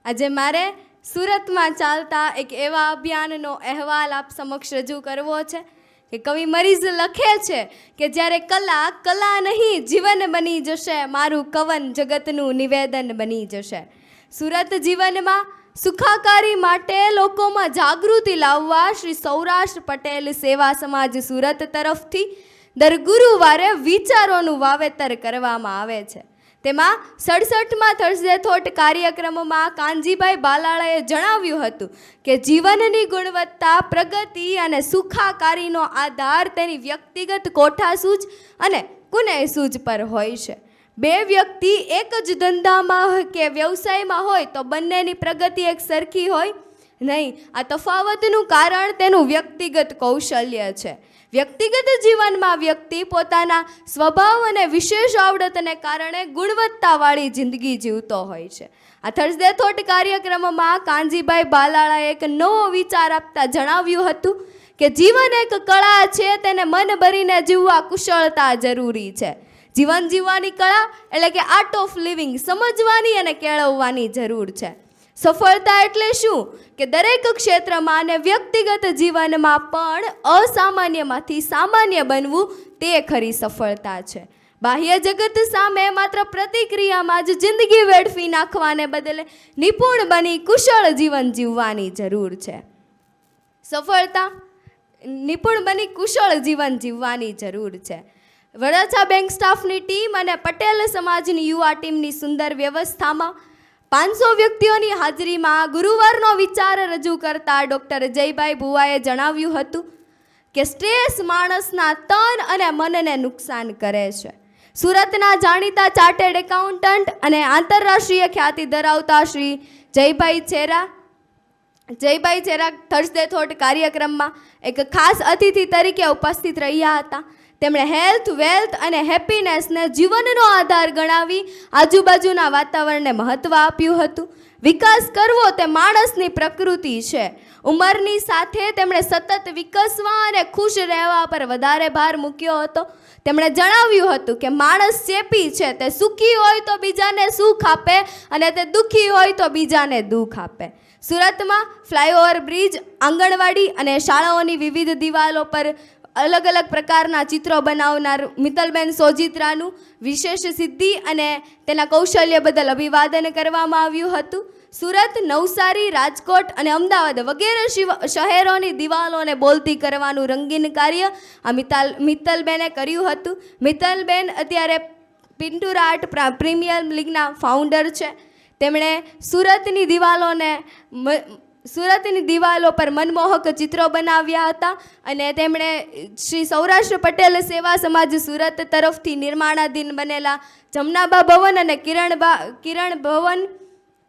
આજે મારે સુરતમાં ચાલતા એક એવા અભિયાનનો અહેવાલ આપ સમક્ષ રજૂ કરવો છે કે કવિ મરીઝ લખે છે કે જ્યારે કલા કલા નહીં જીવન બની જશે, મારું કવન જગતનું નિવેદન બની જશે. સુરત જીવનમાં સુખાકારી માટે લોકોમાં જાગૃતિ લાવવા શ્રી સૌરાષ્ટ્ર પટેલ સેવા સમાજ સુરત તરફથી દર ગુરુવારે વિચારોનું વાવેતર કરવામાં આવે છે. તેમાં 67માં થર્સડે થોટ કાર્યક્રમમાં કાનજીભાઈ બાલાળાએ જણાવ્યું હતું કે જીવનની ગુણવત્તા, પ્રગતિ અને સુખાકારીનો આધાર તેની વ્યક્તિગત કોઠાસૂઝ અને કુનેસૂઝ પર હોય છે. બે વ્યક્તિ એક જ ધંધામાં કે વ્યવસાયમાં હોય તો બંનેની પ્રગતિ એક સરખી હોય નહીં. આ તફાવતનું કારણ તેનું વ્યક્તિગત કૌશલ્ય છે. વ્યક્તિગત જીવનમાં વ્યક્તિ પોતાના સ્વભાવ અને વિશેષ આવડતને કારણે ગુણવત્તાવાળી જિંદગી જીવતો હોય છે. આ થર્સડે થોટ કાર્યક્રમમાં કાનજીભાઈ બાલાળાએ એક નવો વિચાર આપતા જણાવ્યું હતું કે જીવન એક કળા છે, તેને મન ભરીને જીવવા કુશળતા જરૂરી છે. જીવન જીવવાની કળા એટલે કે આર્ટ ઓફ લિવિંગ સમજવાની અને કેળવવાની જરૂર છે. સફળતા એટલે શું કે દરેક ક્ષેત્રમાં અને વ્યક્તિગત જીવનમાં પણ અસામાન્યમાંથી સામાન્ય બનવું તે ખરી સફળતા છે. બાહ્ય જગત સામે માત્ર પ્રતિક્રિયામાં જ જિંદગી વેડફી નાખવાને બદલે નિપુણ બની કુશળ જીવન જીવવાની જરૂર છે. સફળતા નિપુણ બની કુશળ જીવન જીવવાની જરૂર છે. વરાછા બેંક સ્ટાફની ટીમ અને પટેલ સમાજની યુવા ટીમની સુંદર વ્યવસ્થામાં 500 વ્યક્તિઓની હાજરીમાં ગુરુવારનો વિચાર રજૂ કરતા ડૉક્ટર જયભાઈ ભુવાએ જણાવ્યું હતું કે સ્ટ્રેસ માણસના તન અને મનને નુકસાન કરે છે. સુરતના જાણીતા ચાર્ટર્ડ એકાઉન્ટન્ટ અને આંતરરાષ્ટ્રીય ખ્યાતિ ધરાવતા શ્રી જયભાઈ ચેરા થર્સડે થોટ કાર્યક્રમમાં એક ખાસ અતિથિ તરીકે ઉપસ્થિત રહ્યા હતા. તેમણે હેલ્થ, વેલ્થ અને હેપીનેસને જીવનનો આધાર ગણાવી આજુબાજુના વાતાવરણને મહત્ત્વ આપ્યું હતું. વિકાસ કરવો તે માણસની પ્રકૃતિ છે. ઉંમરની સાથે તેમણે સતત વિકસવા અને ખુશ રહેવા પર વધારે ભાર મૂક્યો હતો. તેમણે જણાવ્યું હતું કે માણસ ચેપી છે. તે સુખી હોય તો બીજાને સુખ આપે અને તે દુઃખી હોય તો બીજાને દુઃખ આપે. સુરતમાં ફ્લાયઓવર બ્રિજ, આંગણવાડી અને શાળાઓની વિવિધ દિવાલો પર અલગ અલગ પ્રકારના ચિત્રો બનાવનાર મિત્તલબેન સોજિત્રાનું વિશેષ સિદ્ધિ અને તેના કૌશલ્ય બદલ અભિવાદન કરવામાં આવ્યું હતું. સુરત, નવસારી, રાજકોટ અને અમદાવાદ વગેરે શહેરોની દિવાલોને બોલતી કરવાનું રંગીન કાર્ય આ મિત્તલબેને કર્યું હતું. મિત્તલબેન અત્યારે પિન્ટુરા આર્ટ પ્રીમિયર લીગના ફાઉન્ડર છે. તેમણે સુરતની દિવાલો પર મનમોહક ચિત્રો બનાવ્યા હતા અને તેમણે શ્રી સૌરાષ્ટ્ર પટેલ સેવા સમાજ સુરત તરફથી નિર્માણાધીન બનેલા જમનાબા ભવન અને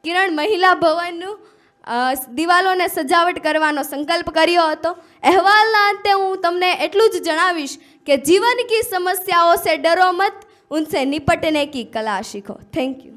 કિરણ મહિલા ભવનનું દિવાલોને સજાવટ કરવાનો સંકલ્પ કર્યો હતો. અહેવાલના અંતે હું તમને એટલું જ જણાવીશ કે જીવન કી સમસ્યાઓ સે ડરો મત, ઉનસે નિપટને કી કલા શીખો. Thank you.